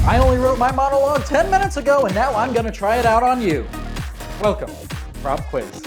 I only wrote my monologue 10 minutes ago, and now I'm going to try it out on you. Welcome, Prop Quiz.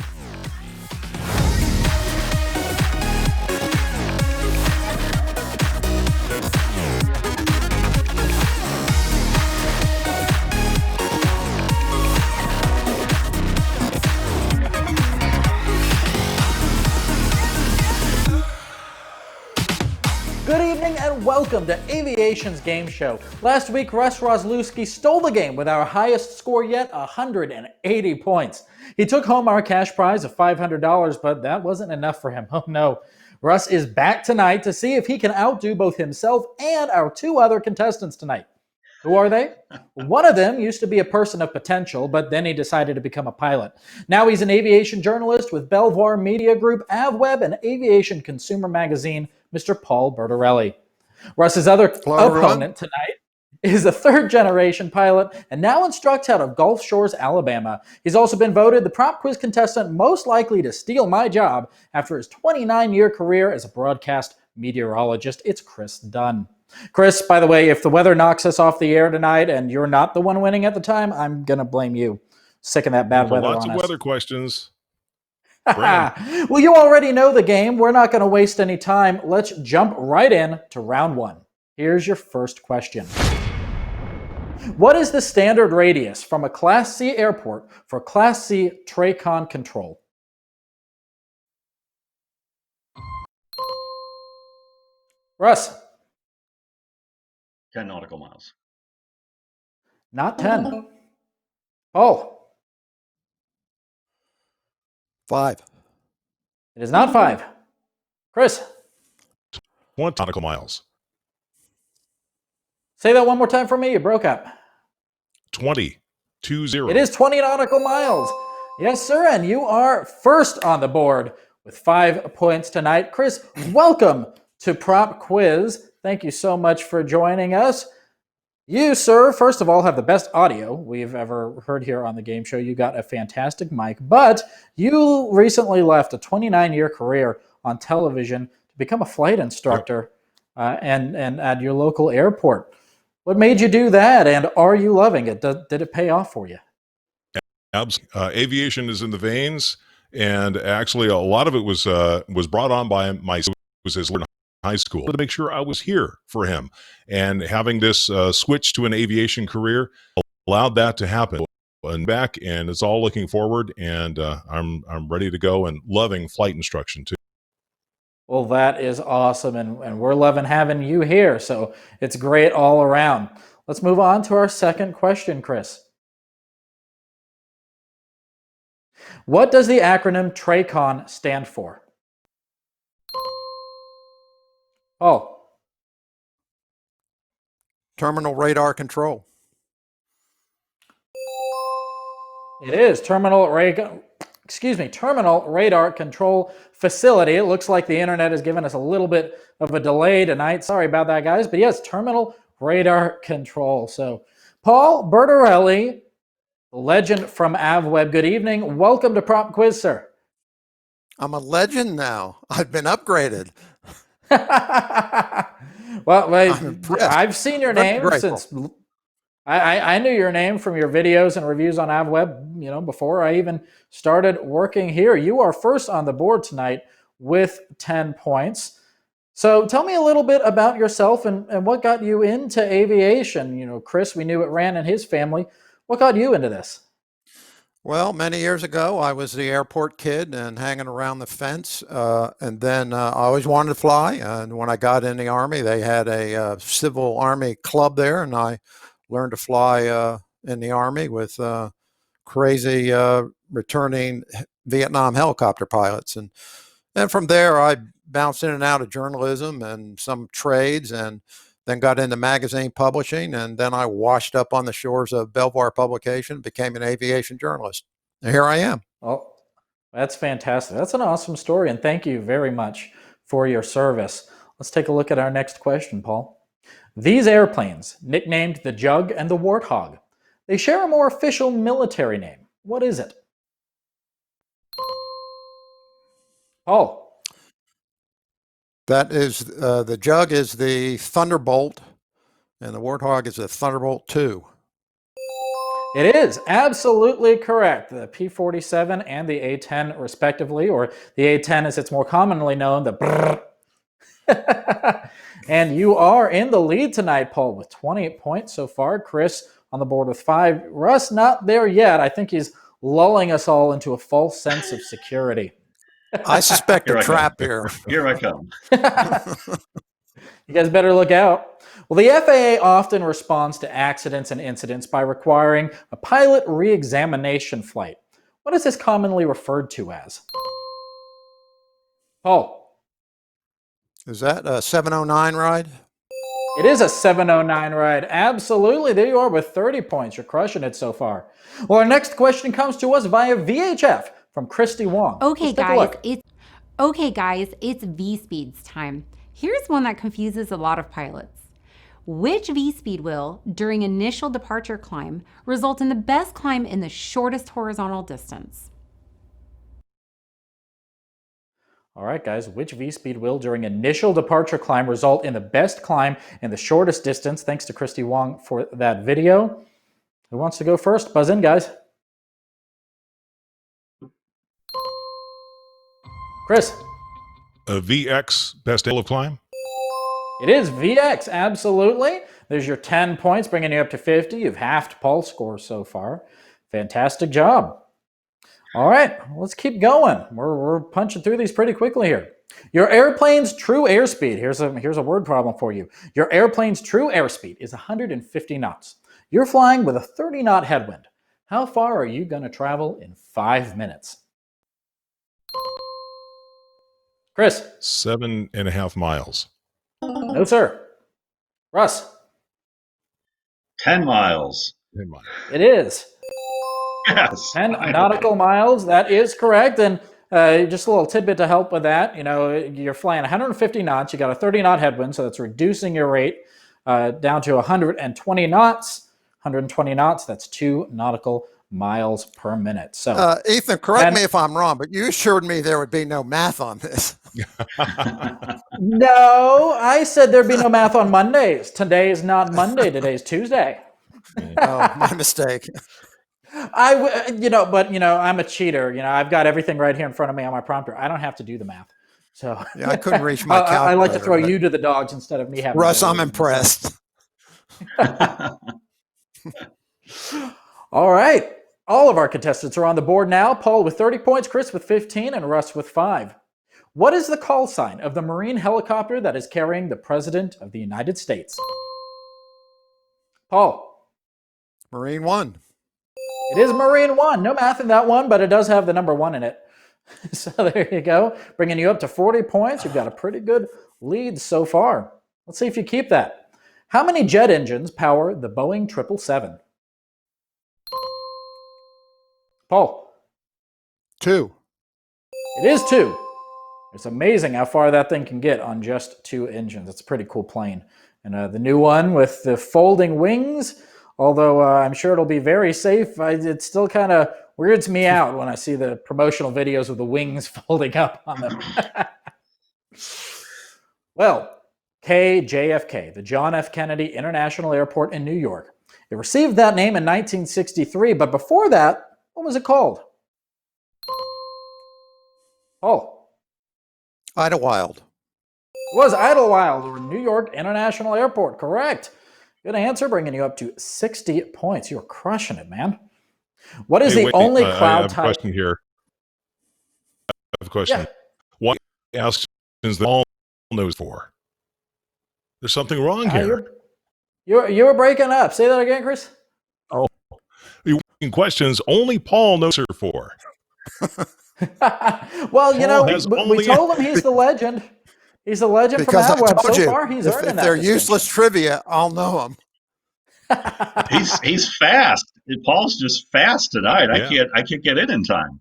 Good evening and welcome to Aviation's game show. Last week, Russ Roslewski stole the game with our highest score yet, 180 points. He took home our cash prize of $500, but that wasn't enough for him. Oh no. Russ is back tonight to see if he can outdo both himself and our two other contestants tonight. Who are they? One of them used to be a person of potential, but then he decided to become a pilot. Now he's an aviation journalist with Belvoir Media Group, AvWeb, and Aviation Consumer Magazine, Mr. Paul Bertorelli. Russ's other opponent tonight is a third-generation pilot and now instructs out of Gulf Shores, Alabama. He's also been voted the Prop Quiz contestant most likely to steal my job after his 29-year career as a broadcast meteorologist. It's Chris Dunn. Chris, by the way, if the weather knocks us off the air tonight and you're not the one winning at the time, I'm going to blame you. Sick of that bad weather on us. Lots of weather questions. Well, you already know the game. We're not going to waste any time. Let's jump right in to round one. Here's your first question. What is the standard radius from a Class C airport for Class C TRACON control? Russ. 10 nautical miles. Not 10. Paul. 5. It is not 5. Chris. 20 nautical miles. Say that one more time for me. You broke up. 20. 20. It is 20 nautical miles. Yes, sir. And you are first on the board with 5 points tonight. Chris, welcome to Prop Quiz. Thank you so much for joining us. You, sir, first of all, have the best audio we've ever heard here on the game show. You got a fantastic mic, but you recently left a 29-year career on television to become a flight instructor and at your local airport. What made you do that, and are you loving it? Did it pay off for you? Aviation is in the veins, and actually a lot of it was brought on by my was his high school to make sure I was here for him, and having this switch to an aviation career allowed that to happen. And back, and it's all looking forward, and I'm ready to go and loving flight instruction too. Well, that is awesome, and we're loving having you here, so it's great all around. Let's move on to our second question, Chris. What does the acronym TRACON stand for? Oh. Terminal radar control. It is Terminal Radar Control Facility. It looks like the internet has given us a little bit of a delay tonight. Sorry about that, guys. But yes, Terminal Radar Control. So, Paul Bertorelli, legend from AvWeb. Good evening. Welcome to Prop Quiz, sir. I'm a legend now. I've been upgraded. Well, I've seen your name since I knew your name from your videos and reviews on AvWeb, before I even started working here. You are first on the board tonight with 10 points. So tell me a little bit about yourself and what got you into aviation. Chris, we knew it ran in his family. What got you into this? Well, many years ago, I was the airport kid and hanging around the fence. And then I always wanted to fly. And when I got in the Army, they had a civil Army club there. And I learned to fly in the Army with crazy returning Vietnam helicopter pilots. And from there, I bounced in and out of journalism and some trades, and then got into magazine publishing, and then I washed up on the shores of Belvoir Publication, became an aviation journalist. And here I am. Oh, that's fantastic. That's an awesome story, and thank you very much for your service. Let's take a look at our next question, Paul. These airplanes, nicknamed the Jug and the Warthog, they share a more official military name. What is it? Paul. That is, the Jug is the Thunderbolt, And the Warthog is a Thunderbolt 2. It is absolutely correct. The P-47 and the A-10 respectively, or the A-10 as it's more commonly known, the brrr. And you are in the lead tonight, Paul, with 28 points so far. Chris on the board with 5. Russ not there yet. I think he's lulling us all into a false sense of security. I suspect a trap here. Here I come. You guys better look out. Well, the FAA often responds to accidents and incidents by requiring a pilot re-examination flight. What is this commonly referred to as? Paul. Is that a 709 ride? It is a 709 ride. Absolutely. There you are with 30 points. You're crushing it so far. Well, our next question comes to us via VHF from Christy Wong. Okay, guys, it's V-Speed's time. Here's one that confuses a lot of pilots. Which V-Speed will, during initial departure climb, result in the best climb in the shortest horizontal distance? All right, guys, which V-Speed will, during initial departure climb, result in the best climb in the shortest distance? Thanks to Christy Wong for that video. Who wants to go first? Buzz in, guys. Chris. A VX, best angle of climb? It is VX, absolutely. There's your 10 points, bringing you up to 50. You've halved Paul's score so far. Fantastic job. All right, let's keep going. We're punching through these pretty quickly here. Your airplane's true airspeed, here's a word problem for you. Your airplane's true airspeed is 150 knots. You're flying with a 30-knot headwind. How far are you going to travel in 5 minutes? Chris. 7.5 miles. No, sir. Russ. 10 miles. 10 miles. It is. Yes. 10 nautical miles. That is correct. And just a little tidbit to help with that. You know, you're flying 150 knots. You got a 30-knot headwind, so that's reducing your rate down to 120 knots. 120 knots, that's 2 nautical miles per minute. So, Ethan, correct me if I'm wrong, but you assured me there would be no math on this. No, I said there'd be no math on Mondays. Today is not Monday. Today's Tuesday. Oh, my mistake. I'm a cheater. You know, I've got everything right here in front of me on my prompter. I don't have to do the math. So yeah, I couldn't reach my calculator. I like to throw you to the dogs instead of me having. Russ, I'm impressed. All right. All of our contestants are on the board now. Paul with 30 points, Chris with 15, and Russ with 5. What is the call sign of the Marine helicopter that is carrying the President of the United States? Paul. Marine 1. It is Marine 1. No math in that one, but it does have the number 1 in it. So there you go. Bringing you up to 40 points. You've got a pretty good lead so far. Let's see if you keep that. How many jet engines power the Boeing 777? Paul. 2. It is 2. It's amazing how far that thing can get on just 2 engines. It's a pretty cool plane. And the new one with the folding wings, although I'm sure it'll be very safe, it still kind of weirds me out when I see the promotional videos with the wings folding up on them. Well, JFK, the John F. Kennedy International Airport in New York. It received that name in 1963, but before that, what was it called? Oh. Idlewild. It was Idlewild, or New York International Airport. Correct. Good answer, bringing you up to 60 points. You're crushing it, man. What is the only cloud type? I have a question here. I have a question. Yeah. Why asks the all knows for? There's something wrong here. You were breaking up. Say that again, Chris. Oh, questions only Paul knows her for. Well, you know, we told him he's the legend. He's the legend because from AvWeb. So far, he's earning that. If they're useless trivia, I'll know him. He's fast. Paul's just fast tonight. Yeah. I can't get in time.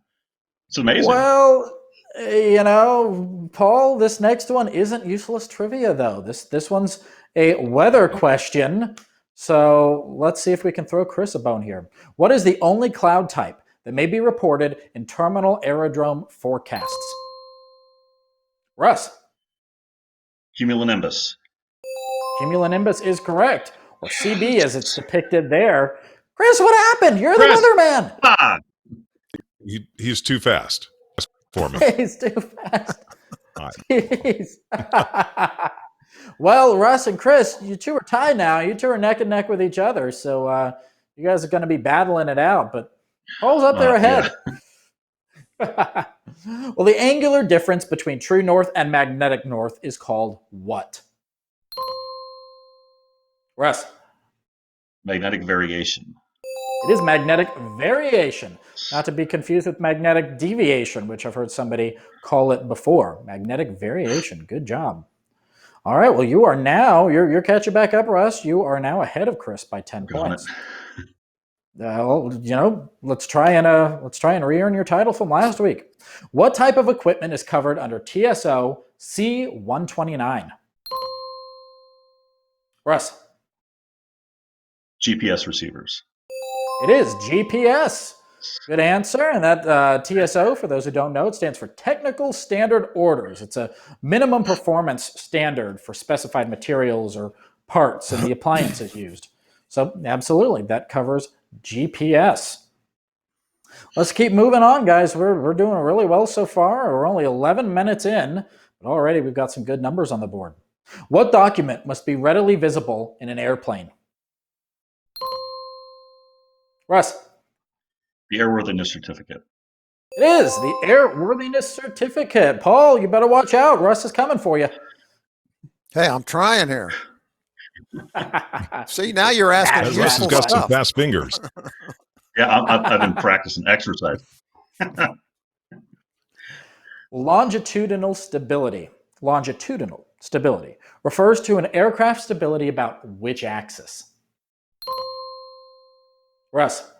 It's amazing. Well, you know, Paul, this next one isn't useless trivia though. This one's a weather question. So let's see if we can throw Chris a bone here. What is the only cloud type that may be reported in terminal aerodrome forecasts? Russ. Cumulonimbus. Cumulonimbus is correct. or CB as it's depicted there. Chris, what happened? You're Chris. the weatherman. Ah, He's too fast for me. He's too fast. All right. Jeez. Well, Russ and Chris, you two are tied now. You two are neck and neck with each other. So you guys are going to be battling it out. But Paul's up there ahead. Yeah. Well, the angular difference between true north and magnetic north is called what? Russ. magnetic variation. It is magnetic variation, not to be confused with magnetic deviation, which I've heard somebody call it before. Magnetic variation. Good job. All right. Well, you are now, you're catching back up, Russ. You are now ahead of Chris by 10 points. Well, let's try and re-earn your title from last week. What type of equipment is covered under TSO C-129? Russ. GPS receivers. It is GPS. Good answer. And that TSO, for those who don't know, it stands for Technical Standard Orders. It's a minimum performance standard for specified materials or parts and the appliances used. So absolutely, that covers GPS. Let's keep moving on, guys. We're doing really well so far. We're only 11 minutes in, but already we've got some good numbers on the board. What document must be readily visible in an airplane? Russ. The airworthiness certificate. It is the airworthiness certificate. Paul, you better watch out. Russ is coming for you. Hey, I'm trying here. See, now you're asking Russ has useful got some stuff. fast fingers. Yeah, I've been practicing exercise. Longitudinal stability. Longitudinal stability refers to an aircraft stability about which axis? Russ.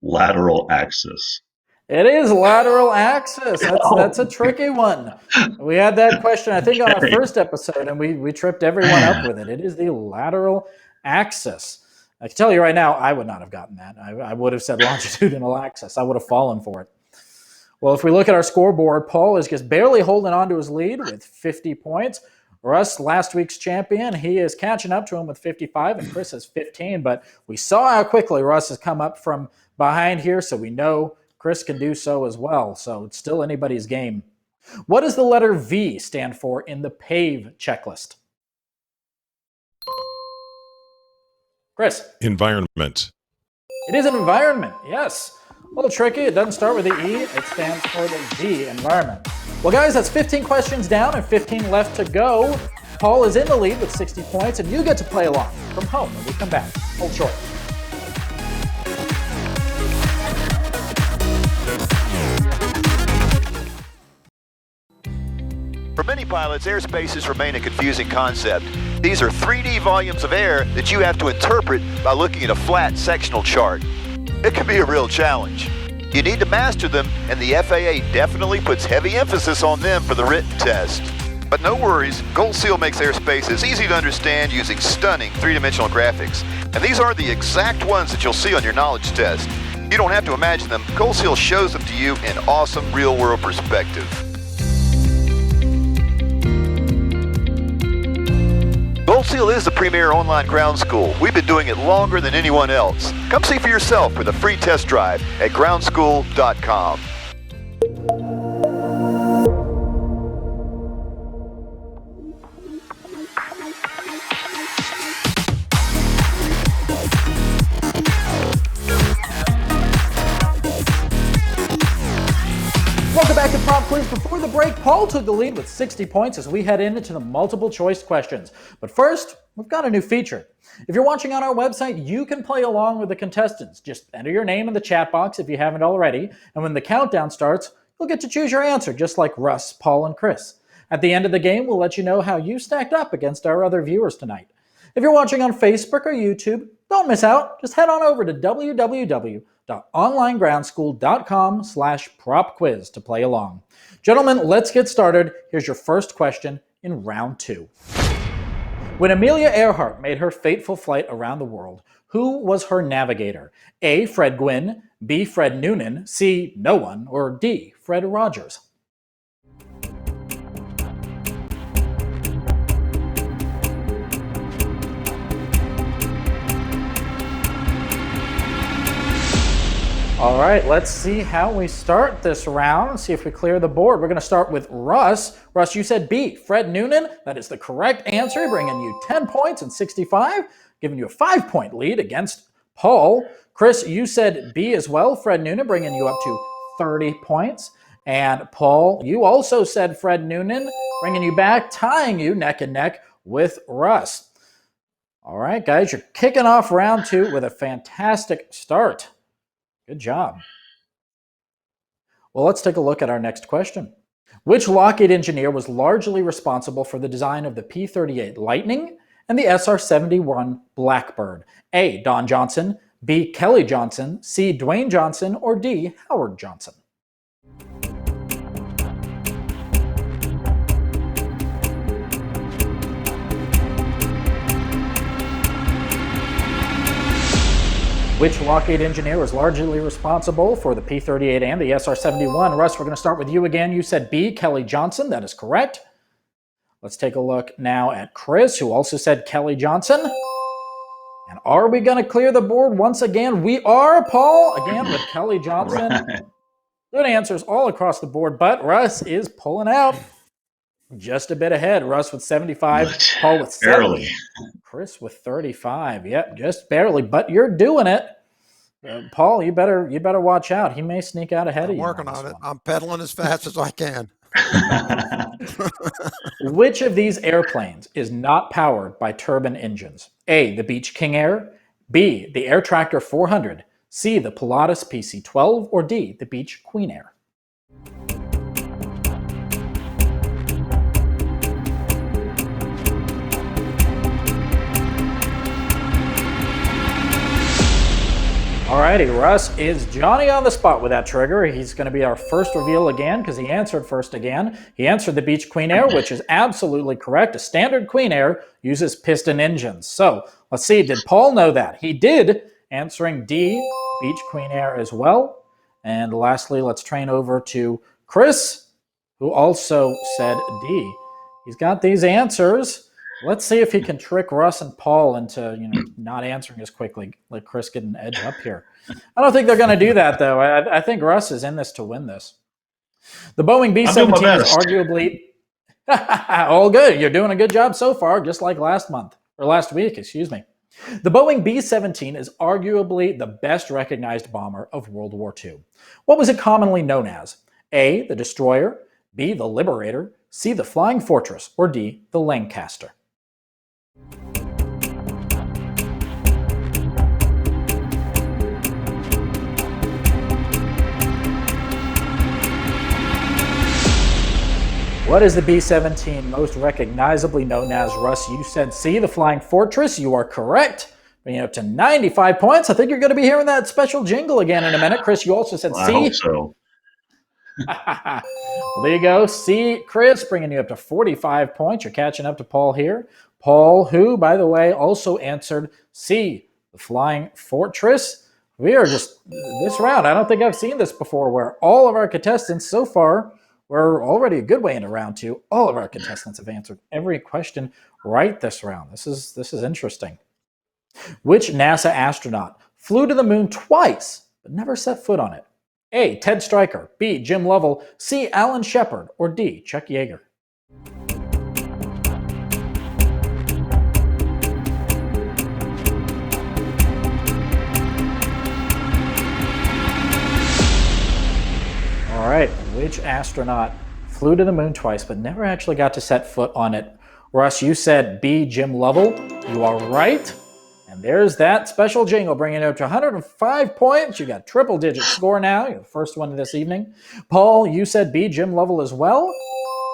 Lateral axis. It is lateral axis. That's a tricky one. We had that question, I think, on our first episode, and we tripped everyone up with it. It is the lateral axis. I can tell you right now, I would not have gotten that. I would have said longitudinal axis. I would have fallen for it. Well, if we look at our scoreboard, Paul is just barely holding on to his lead with 50 points. Russ, last week's champion, he is catching up to him with 55, and Chris has 15. But we saw how quickly Russ has come up from behind here, so we know Chris can do so as well. So it's still anybody's game. What does the letter V stand for in the PAVE checklist? Chris. Environment. It is an environment, yes. A little tricky. It doesn't start with the E. It stands for the V, environment. Well, guys, that's 15 questions down and 15 left to go. Paul is in the lead with 60 points, and you get to play along from home when we come back. Hold short. For many pilots, airspaces remain a confusing concept. These are 3D volumes of air that you have to interpret by looking at a flat sectional chart. It can be a real challenge. You need to master them, and the FAA definitely puts heavy emphasis on them for the written test. But no worries, Gold Seal makes airspaces easy to understand using stunning three-dimensional graphics. And these are the exact ones that you'll see on your knowledge test. You don't have to imagine them. Gold Seal shows them to you in awesome real-world perspective. Gold Seal is the premier online ground school. We've been doing it longer than anyone else. Come see for yourself with a free test drive at groundschool.com. Welcome back to PropQuiz. Before the break, Paul took the lead with 60 points as we head into the multiple choice questions. But first, we've got a new feature. If you're watching on our website, you can play along with the contestants. Just enter your name in the chat box if you haven't already, and when the countdown starts, you'll get to choose your answer, just like Russ, Paul, and Chris. At the end of the game, we'll let you know how you stacked up against our other viewers tonight. If you're watching on Facebook or YouTube, don't miss out. Just head on over to www.onlinegroundschool.com/propquiz to play along. Gentlemen, let's get started. Here's your first question in round 2. When Amelia Earhart made her fateful flight around the world, who was her navigator? A. Fred Gwynne, B. Fred Noonan, C. No one, or D. Fred Rogers? All right, let's see how we start this round. See if we clear the board. We're going to start with Russ. Russ, you said B, Fred Noonan. That is the correct answer, bringing you 10 points and 65, giving you a 5-point lead against Paul. Chris, you said B as well, Fred Noonan, bringing you up to 30 points. And Paul, you also said Fred Noonan, bringing you back, tying you neck and neck with Russ. All right, guys, you're kicking off round 2 with a fantastic start. Good job. Well, let's take a look at our next question. Which Lockheed engineer was largely responsible for the design of the P-38 Lightning and the SR-71 Blackbird? A, Don Johnson, B, Kelly Johnson, C, Dwayne Johnson, or D, Howard Johnson? Which Lockheed engineer was largely responsible for the P-38 and the SR-71? Russ, we're going to start with you again. You said B, Kelly Johnson. That is correct. Let's take a look now at Chris, who also said Kelly Johnson. And are we going to clear the board once again? We are, Paul, again with Kelly Johnson. Right. Good answers all across the board, but Russ is pulling out just a bit ahead. Russ with 75, Paul with 70. Barely. Chris with 35. Yep, just barely, but you're doing it. Paul, you better watch out. He may sneak out ahead of you. I'm working on it. I'm pedaling as fast as I can. Which of these airplanes is not powered by turbine engines? A, the Beech King Air, B, the Air Tractor 400, C, the Pilatus PC-12, or D, the Beech Queen Air? Alrighty, Russ is Johnny on the spot with that trigger. He's going to be our first reveal again because he answered first again. He answered the Beech Queen Air, which is absolutely correct. A standard Queen Air uses piston engines. So let's see, did Paul know that? He did, answering D, Beech Queen Air as well. And lastly, let's train over to Chris, who also said D. He's got these answers. Let's see if he can trick Russ and Paul into, not answering as quickly. Let Chris get an edge up here. I don't think they're going to do that, though. I think Russ is in this to win this. The Boeing B-17 is arguably all good. You're doing a good job so far, just like last week, excuse me. The Boeing B-17 is arguably the best recognized bomber of World War II. What was it commonly known as? A, the Destroyer, B, the Liberator, C, the Flying Fortress, or D, the Lancaster? What is the B-17 most recognizably known as? Russ, you said C, the Flying Fortress. You are correct. Bringing it up to 95 points. I think you're going to be hearing that special jingle again in a minute. Chris, you also said C. I hope so. Well, there you go. C, Chris, bringing you up to 45 points. You're catching up to Paul here. Paul, who, by the way, also answered C, the Flying Fortress. We are just, this round, I don't think I've seen this before, where all of our contestants so far, we're already a good way into round 2. All of our contestants have answered every question right this round. This is interesting. Which NASA astronaut flew to the moon twice but never set foot on it? A, Ted Stryker, B, Jim Lovell, C, Alan Shepard, or D, Chuck Yeager? All right, which astronaut flew to the moon twice but never actually got to set foot on it? Russ, you said B, Jim Lovell. You are right. And there's that special jingle, bringing it up to 105 points. You got triple-digit score now. You're the first one this evening. Paul, you said B, Jim Lovell as well.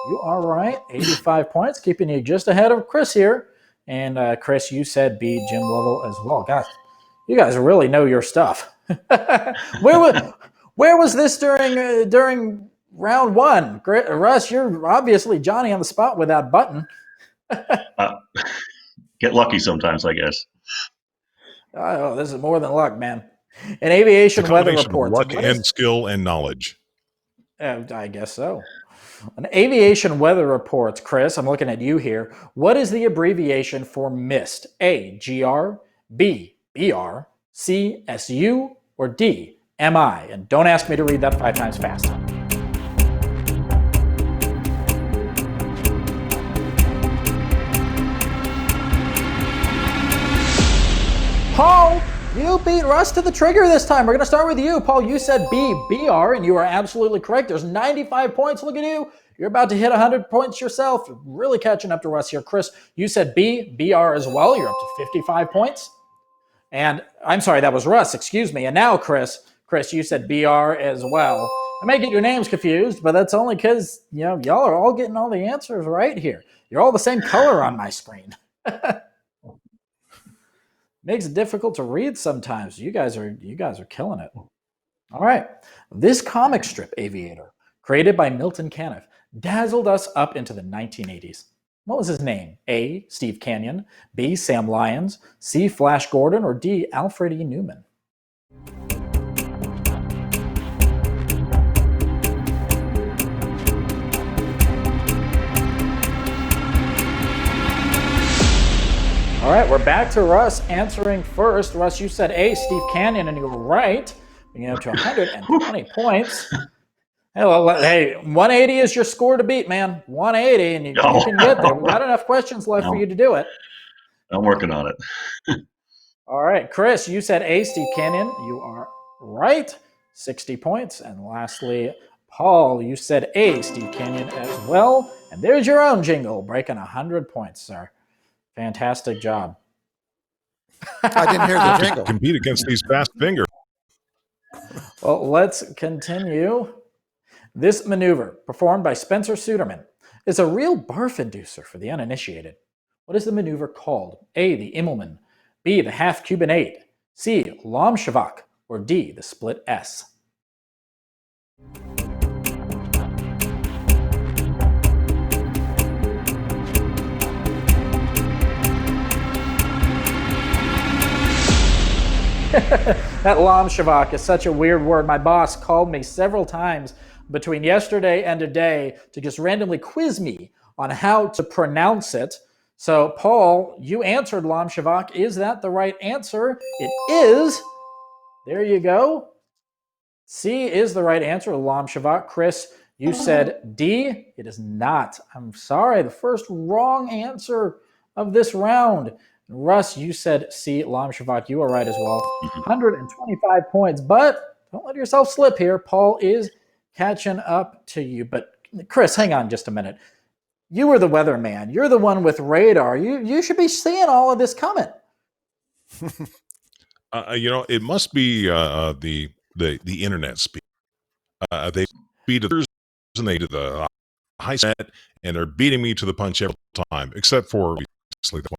You are right. 85 points, keeping you just ahead of Chris here. And Chris, you said B, Jim Lovell as well. Gosh, you guys really know your stuff. Where was this during round 1? Russ, you're obviously Johnny on the spot with that button. Get lucky sometimes, I guess. Oh, this is more than luck, man. An aviation weather report. Luck and skill and knowledge. I guess so. An aviation weather reports, Chris, I'm looking at you here. What is the abbreviation for MIST? A, GR, B, BR, C, SU, or D, am I? And don't ask me to read that 5 times fast. Paul, you beat Russ to the trigger this time. We're going to start with you. Paul, you said B, BR, and you are absolutely correct. There's 95 points. Look at you. You're about to hit 100 points yourself. You're really catching up to Russ here. Chris, you said B, BR as well. You're up to 55 points. And I'm sorry, that was Russ. Excuse me. And now, Chris, you said BR as well. I may get your names confused, but that's only because, y'all are all getting all the answers right here. You're all the same color on my screen. Makes it difficult to read sometimes. You guys are killing it. All right. This comic strip, Aviator, created by Milton Caniff, dazzled us up into the 1980s. What was his name? A, Steve Canyon, B, Sam Lyons, C, Flash Gordon, or D, Alfred E. Newman? All right, we're back to Russ answering first. Russ, you said A, Steve Canyon, and you were right. You get up to 120 points. Hey, 180 is your score to beat, man. 180, and you can get there. We've got enough questions left for you to do it. I'm working on it. All right, Chris, you said A, Steve Canyon. You are right. 60 points. And lastly, Paul, you said A, Steve Canyon as well. And there's your own jingle, breaking 100 points, sir. Fantastic job. I didn't hear the jingle. Compete against these fast fingers. Well, let's continue. This maneuver, performed by Spencer Suderman, is a real barf inducer for the uninitiated. What is the maneuver called? A, the Immelman, B, the half Cuban 8, C, Lomshavak, or D, the split S? That Lomshavak is such a weird word. My boss called me several times between yesterday and today to just randomly quiz me on how to pronounce it. So, Paul, you answered Lomshavak. Is that the right answer? It is. There you go. C is the right answer, Lomshavak. Chris, you said D. It is not. I'm sorry. The first wrong answer of this round. Russ, you said C, Lomshavak. You are right as well. 125 points, but don't let yourself slip here. Paul is catching up to you. But Chris, hang on just a minute. You were the weatherman. You're the one with radar. You should be seeing all of this coming. It must be the internet speed. They beat others and they did the high set, and they're beating me to the punch every time, except for obviously the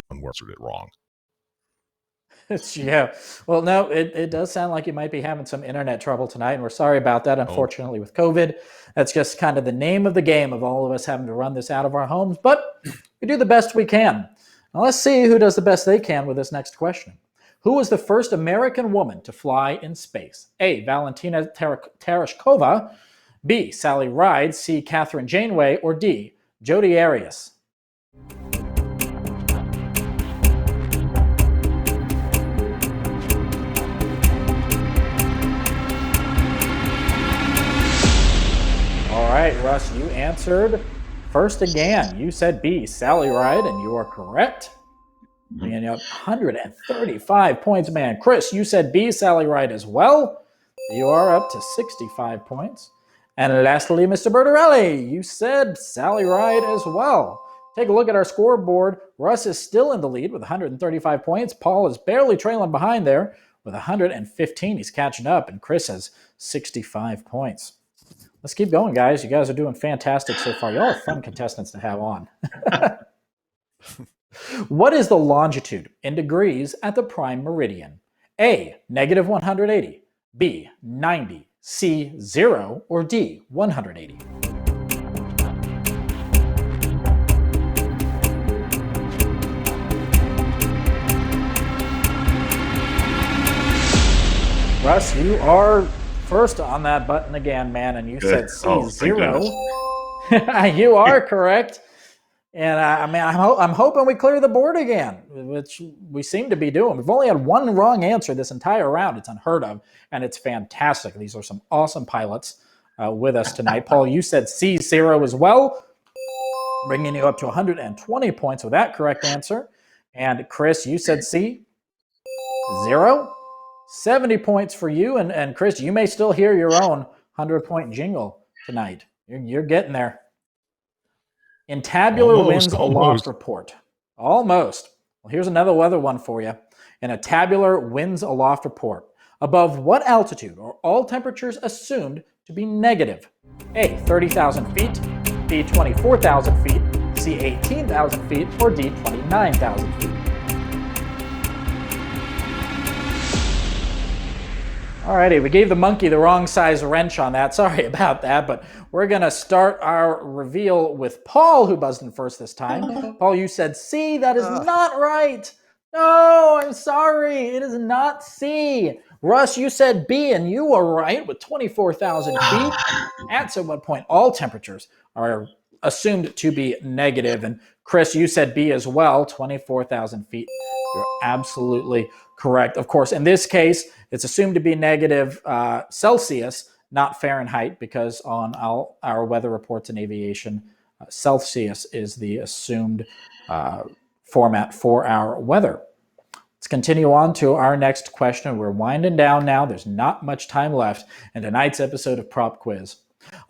one where I answered it wrong. Yeah. Well, no, it does sound like you might be having some internet trouble tonight, and we're sorry about that, unfortunately, with COVID. That's just kind of the name of the game of all of us having to run this out of our homes, but we do the bbest we can. Now, let's see who does the best they can with this next question. Who was the first American woman to fly in space? A, Valentina Tereshkova, B, Sally Ride, C, Catherine Janeway, or D, Jodi Arias? All right, Russ, you answered first again. You said B, Sally Ride, and you are correct. And you have 135 points, man. Chris, you said B, Sally Ride as well. You are up to 65 points. And lastly, Mr. Bertorelli, you said Sally Ride as well. Take a look at our scoreboard. Russ is still in the lead with 135 points. Paul is barely trailing behind there with 115. He's catching up, and Chris has 65 points. Let's keep going, guys. You guys are doing fantastic so far. Y'all are fun contestants to have on. What is the longitude in degrees at the prime meridian? A, negative 180, B, 90, C, 0, or D, 180? Russ, you are first on that button again, man, and you said C, 0. You are correct. And I'm hoping we clear the board again, which we seem to be doing. We've only had one wrong answer this entire round. It's unheard of, and it's fantastic. These are some awesome pilots with us tonight. Paul, you said C0 as well, bringing you up to 120 points with that correct answer. And Chris, you said C0, 70 points for you. And Chris, you may still hear your own 100-point jingle tonight. You're getting there. In tabular winds aloft report. Almost. Well, here's another weather one for you. In a tabular winds aloft report, above what altitude are all temperatures assumed to be negative? A, 30,000 feet, B, 24,000 feet, C, 18,000 feet, or D, 29,000 feet? Alrighty, we gave the monkey the wrong size wrench on that. Sorry about that, but we're going to start our reveal with Paul, who buzzed in first this time. Paul, you said C. That is not right. No, I'm sorry. It is not C. Russ, you said B, and you were right with 24,000 feet. At what point all temperatures are assumed to be negative. And Chris, you said B as well, 24,000 feet. You're absolutely correct. Of course, in this case, it's assumed to be negative Celsius, not Fahrenheit, because on our weather reports in aviation, Celsius is the assumed format for our weather. Let's continue on to our next question. We're winding down now. There's not much time left in tonight's episode of Prop Quiz.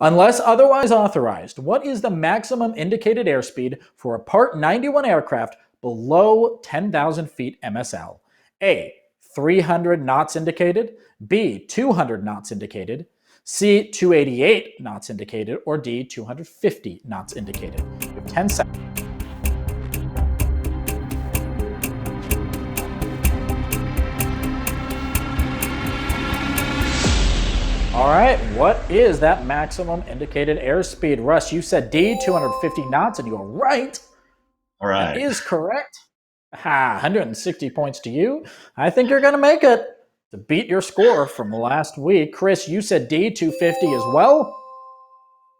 Unless otherwise authorized, what is the maximum indicated airspeed for a Part 91 aircraft below 10,000 feet MSL? A, 300 knots indicated, B, 200 knots indicated, C, 288 knots indicated, or D, 250 knots indicated. You have 10 seconds. All right, what is that maximum indicated airspeed? Russ, you said D, 250 knots, and you are right. All right. That is correct. 160 points to you. I think you're going to make it to beat your score from last week. Chris, you said D, 250 as well.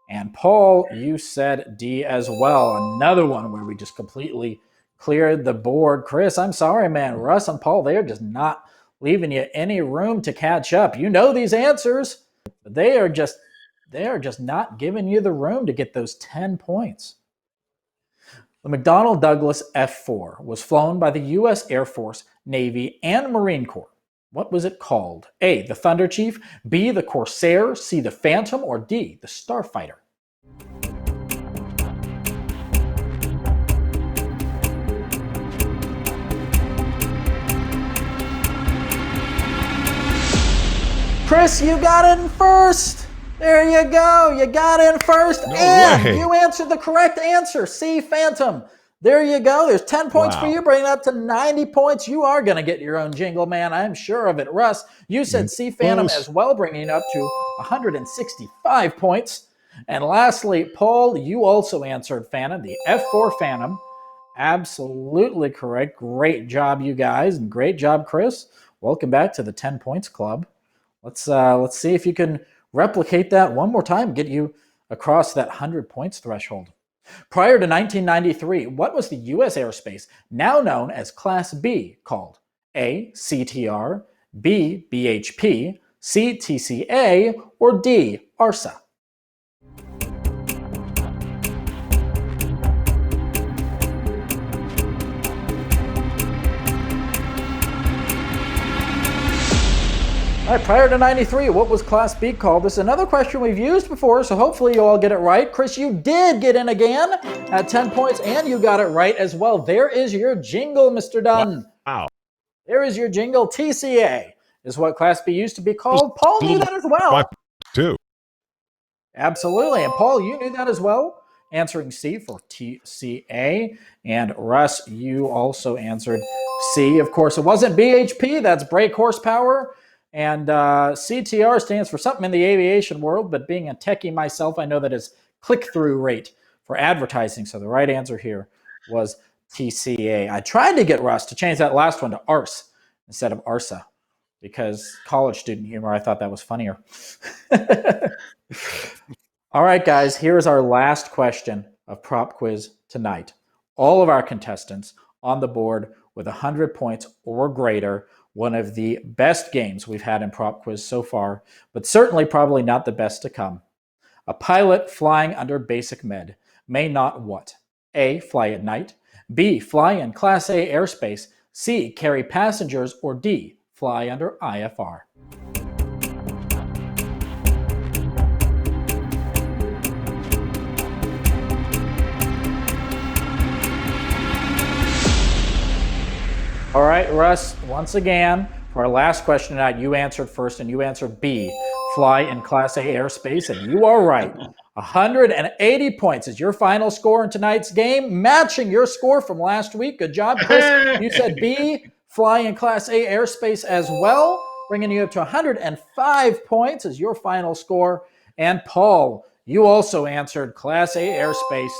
And Paul, you said D as well. Another one where we just completely cleared the board. Chris, I'm sorry, man. Russ and Paul, they're just not leaving you any room to catch up. You know these answers, but they are just not giving you the room to get those 10 points. The McDonnell Douglas F-4 was flown by the U.S. Air Force, Navy, and Marine Corps. What was it called? A, the Thunder Chief, B, the Corsair, C, the Phantom, or D, the Starfighter? Chris, you got in first. There you go. You got in first. No and way. You answered the correct answer. C, Phantom. There you go. There's 10 points for you, bringing it up to 90 points. You are going to get your own jingle, man. I'm sure of it. Russ, you said C, Phantom as well, bringing it up to 165 points. And lastly, Paul, you also answered Phantom, the F-4 Phantom. Absolutely correct. Great job, you guys, and great job, Chris. Welcome back to the 10 Points Club. Let's see if you can replicate that one more time, get you across that 100 points threshold. Prior to 1993, what was the U.S. airspace now known as Class B called? A, CTR, B, BHP, C, TCA, or D, ARSA? All right, prior to 93, what was Class B called? This is another question we've used before, so hopefully you all get it right. Chris, you did get in again at 10 points, and you got it right as well. There is your jingle, Mr. Dunn. Wow. There is your jingle. TCA is what Class B used to be called. Paul knew that as well. Too. Absolutely, and Paul, you knew that as well, answering C for TCA. And Russ, you also answered C. Of course, it wasn't BHP. That's brake horsepower. And CTR stands for something in the aviation world, but being a techie myself, I know that is click-through rate for advertising. So the right answer here was TCA. I tried to get Russ to change that last one to ARS instead of ARSA because college student humor, I thought that was funnier. All right, guys, here's our last question of Prop Quiz tonight. all of our contestants on the board with 100 points or greater. One of the best games we've had in Prop Quiz so far, but certainly probably not the best to come. A pilot flying under basic med may not what? A, fly at night, B, fly in Class A airspace, C, carry passengers, or D, fly under IFR. All right, Russ, once again, for our last question tonight, you answered first and you answered B, fly in Class A airspace, and you are right. 180 points is your final score in tonight's game, matching your score from last week. Good job, Chris. You said B, fly in Class A airspace as well, bringing you up to 105 points as your final score. And Paul, you also answered Class A airspace,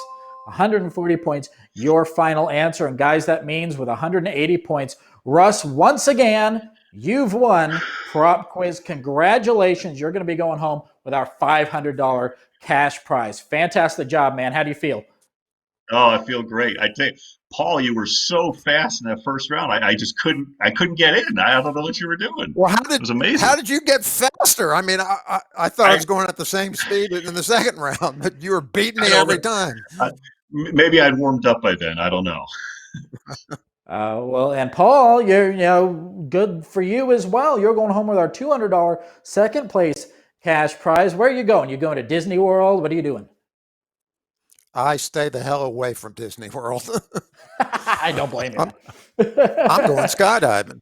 140 points, your final answer. And guys, that means with 180 points, Russ, once again, you've won Prop Quiz. Congratulations. You're going to be going home with our $500 cash prize. Fantastic job, man. How do you feel? Oh, I feel great. I tell you, Paul, you were so fast in that first round. I just couldn't get in. I don't know what you were doing. Well, it was amazing. How did you get faster? I mean, I thought I was going at the same speed in the second round, but you were beating me every time. Maybe I'd warmed up by then. I don't know. Well, and Paul, you're good for you as well. You're going home with our $200 second place cash prize. Where are you going? You going to Disney World? What are you doing? I stay the hell away from Disney World. I don't blame you. I'm going skydiving.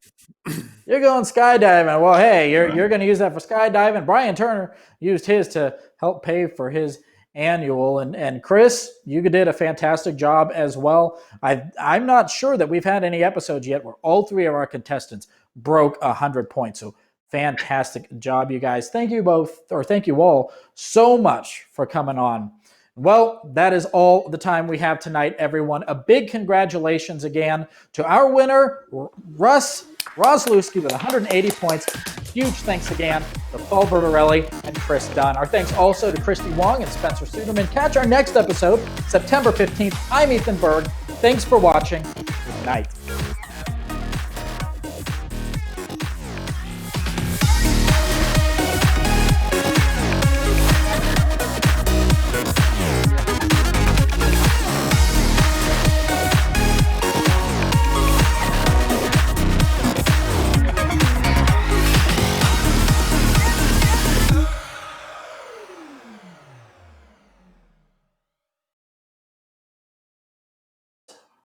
You're going skydiving. Well, hey, you're going to use that for skydiving. Brian Turner used his to help pay for his annual. And Chris, you did a fantastic job as well. I'm not sure that we've had any episodes yet where all three of our contestants broke 100 points. So fantastic job, you guys. Thank you both, or thank you all so much for coming on. Well, that is all the time we have tonight, everyone. A big congratulations again to our winner, Russ Roslewski, with 180 points. Huge thanks again to Paul Bertorelli and Chris Dunn. Our thanks also to Christy Wong and Spencer Suderman. Catch our next episode, September 15th. I'm Ethan Berg. Thanks for watching. Good night.